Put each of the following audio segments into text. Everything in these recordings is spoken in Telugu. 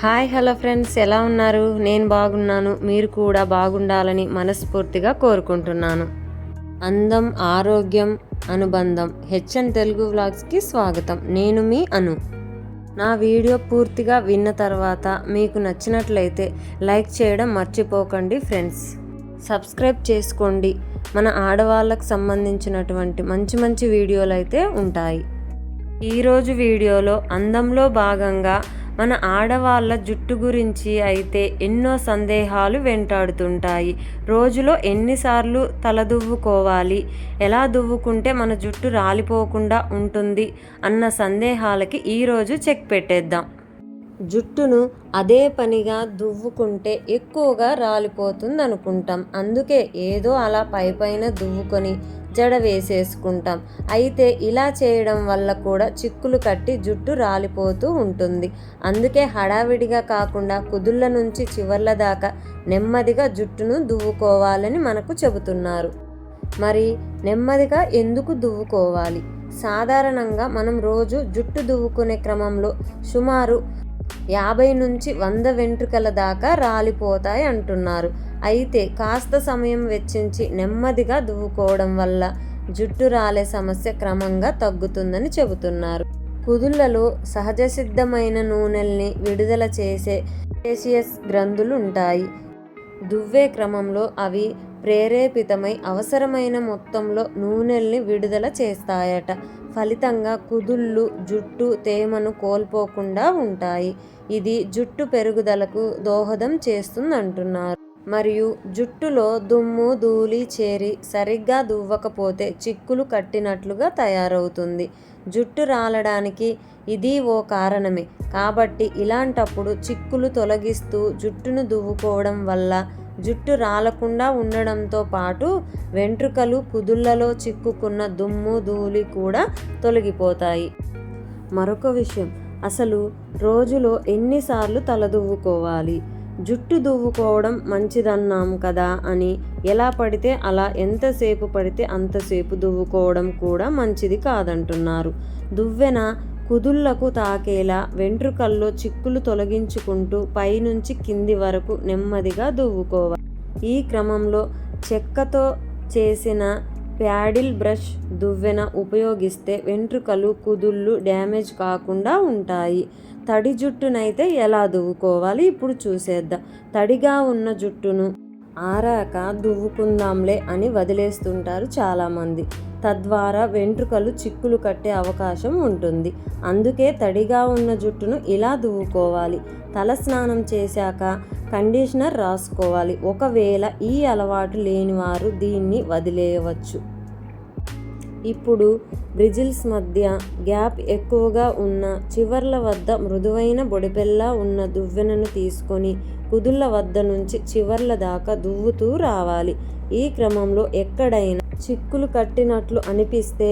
హాయ్ హలో ఫ్రెండ్స్, ఎలా ఉన్నారు? నేను బాగున్నాను. మీరు కూడా బాగుండాలని మనస్ఫూర్తిగా కోరుకుంటున్నాను. అందం, ఆరోగ్యం, అనుబంధం. హెచ్ఎన్ తెలుగు వ్లాగ్స్కి స్వాగతం. నేను మీ అను. నా వీడియో పూర్తిగా విన్న తర్వాత మీకు నచ్చినట్లయితే లైక్ చేయడం మర్చిపోకండి ఫ్రెండ్స్. సబ్స్క్రైబ్ చేసుకోండి. మన ఆడవాళ్ళకు సంబంధించినటువంటి మంచి మంచి వీడియోలు అయితే ఉంటాయి. ఈరోజు వీడియోలో అందంలో భాగంగా మన ఆడవాళ్ళ జుట్టు గురించి అయితే ఎన్నో సందేహాలు వెంటాడుతుంటాయి. రోజులో ఎన్నిసార్లు తల దువ్వుకోవాలి, ఎలా దువ్వుకుంటే మన జుట్టు రాలిపోకుండా ఉంటుంది అన్న సందేహాలకి ఈరోజు చెక్ పెట్టేద్దాం. జుట్టును అదే పనిగా దువ్వుకుంటే ఎక్కువగా రాలిపోతుంది అనుకుంటాం. అందుకే ఏదో అలా పైన దువ్వుకొని జడ వేసేసుకుంటాం. అయితే ఇలా చేయడం వల్ల కూడా చిక్కులు కట్టి జుట్టు రాలిపోతూ ఉంటుంది. అందుకే హడావిడిగా కాకుండా కుదుళ్ళ నుంచి చివర్ల దాకా నెమ్మదిగా జుట్టును దువ్వుకోవాలని మనకు చెబుతున్నారు. మరి నెమ్మదిగా ఎందుకు దువ్వుకోవాలి? సాధారణంగా మనం రోజు జుట్టు దువ్వుకునే క్రమంలో సుమారు 50 నుంచి 100 వెంట్రుకల దాకా రాలిపోతాయి అంటున్నారు. అయితే కాస్త సమయం వెచ్చించి నెమ్మదిగా దువ్వుకోవడం వల్ల జుట్టు రాలే సమస్య క్రమంగా తగ్గుతుందని చెబుతున్నారు. కుదుళ్లలో సహజ సిద్ధమైన నూనెల్ని విడుదల చేసే సేబియస్ గ్రంథులు ఉంటాయి. దువ్వే క్రమంలో అవి ప్రేరేపితమై అవసరమైన మొత్తంలో నూనెల్ని విడుదల చేస్తాయట. ఫలితంగా కుదుళ్ళు జుట్టు తేమను కోల్పోకుండా ఉంటాయి. ఇది జుట్టు పెరుగుదలకు దోహదం చేస్తుందంటున్నారు. మరియు జుట్టులో దుమ్ము ధూళి చేరి సరిగ్గా దువ్వకపోతే చిక్కులు కట్టినట్లుగా తయారవుతుంది. జుట్టు రాలడానికి ఇది ఓ కారణమే. కాబట్టి ఇలాంటప్పుడు చిక్కులు తొలగిస్తూ జుట్టును దువ్వుకోవడం వల్ల జుట్టు రాలకుండా ఉండడంతో పాటు వెంట్రుకలు, కుదుళ్లలో చిక్కుకున్న దుమ్ము ధూళి కూడా తొలగిపోతాయి. మరొక విషయం, అసలు రోజులో ఎన్నిసార్లు తల దువ్వుకోవాలి? జుట్టు దువ్వుకోవడం మంచిదన్నాం కదా అని ఎలా పడితే అలా ఎంతసేపు పడితే అంతసేపు దువ్వుకోవడం కూడా మంచిది కాదంటున్నారు. దువ్వెన కుదుళ్లకు తాకేలా వెంట్రుకల్లో చిక్కులు తొలగించుకుంటూ పైనుంచి కింది వరకు నెమ్మదిగా దువ్వుకోవాలి. ఈ క్రమంలో చెక్కతో చేసిన ప్యాడిల్ బ్రష్ దువ్వెన ఉపయోగిస్తే వెంట్రుకలు, కుదుళ్ళు డ్యామేజ్ కాకుండా ఉంటాయి. తడి జుట్టునైతే ఎలా దువ్వుకోవాలి ఇప్పుడు చూసేద్దాం. తడిగా ఉన్న జుట్టును ఆరాక దువ్వుకుందాంలే అని వదిలేస్తుంటారు చాలామంది. తద్వారా వెంట్రుకలు చిక్కులు కట్టే అవకాశం ఉంటుంది. అందుకే తడిగా ఉన్న జుట్టును ఇలా దువ్వుకోవాలి. తల స్నానం చేశాక కండిషనర్ రాసుకోవాలి. ఒకవేళ ఈ అలవాటు లేనివారు దీన్ని వదిలేయవచ్చు. ఇప్పుడు బ్రిజిల్స్ మధ్య గ్యాప్ ఎక్కువగా ఉన్న చివర్ల వద్ద మృదువైన బొడిపెల్లా ఉన్న దువ్వెనను తీసుకొని కుదుళ్ళ వద్ద నుంచి చివర్ల దాకా దువ్వుతూ రావాలి. ఈ క్రమంలో ఎక్కడైనా చిక్కులు కట్టినట్లు అనిపిస్తే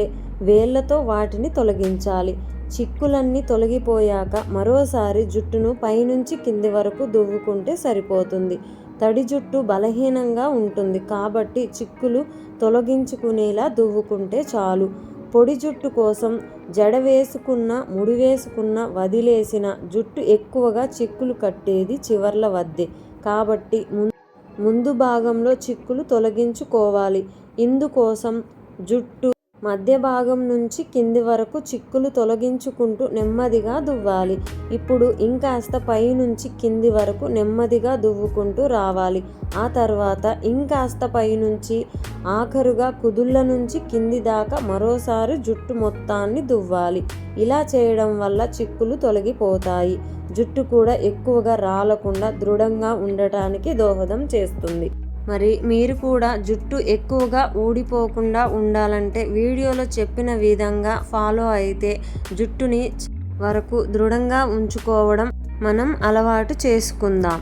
వేళ్లతో వాటిని తొలగించాలి. చిక్కులన్నీ తొలగిపోయాక మరోసారి జుట్టును పైనుంచి కింది వరకు దువ్వుకుంటే సరిపోతుంది. తడి జుట్టు బలహీనంగా ఉంటుంది కాబట్టి చిక్కులు తొలగించుకునేలా దువ్వుకుంటే చాలు. పొడి జుట్టు కోసం జడ వేసుకున్న, ముడి వేసుకున్న, వదిలేసిన జుట్టు ఎక్కువగా చిక్కులు కట్టేది చివర్ల వద్దే. కాబట్టి ముందు భాగంలో చిక్కులు తొలగించుకోవాలి. ఇందుకోసం జుట్టు మధ్య భాగం నుంచి కింది వరకు చిక్కులు తొలగించుకుంటూ నెమ్మదిగా దువ్వాలి. ఇప్పుడు ఇంకాస్త పైనుంచి కింది వరకు నెమ్మదిగా దువ్వుకుంటూ రావాలి. ఆ తర్వాత ఇంకాస్త పైనుంచి ఆఖరుగా కుదుళ్ళ నుంచి కింది దాకా మరోసారి జుట్టు మొత్తాన్ని దువ్వాలి. ఇలా చేయడం వల్ల చిక్కులు తొలగిపోతాయి. జుట్టు కూడా ఎక్కువగా రాలకుండా దృఢంగా ఉండటానికి దోహదం చేస్తుంది. మరి మీరు కూడా జుట్టు ఎక్కువగా ఊడిపోకుండా ఉండాలంటే వీడియోలో చెప్పిన విధంగా ఫాలో అయితే జుట్టుని వరకు దృఢంగా ఉంచుకోవడం మనం అలవాటు చేసుకుందాం.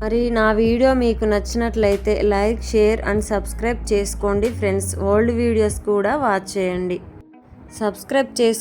మరి నా వీడియో మీకు నచ్చినట్లయితే లైక్, షేర్ అండ్ సబ్స్క్రైబ్ చేసుకోండి ఫ్రెండ్స్. ఓల్డ్ వీడియోస్ కూడా వాచ్ చేయండి. సబ్స్క్రైబ్ చేసుకోండి.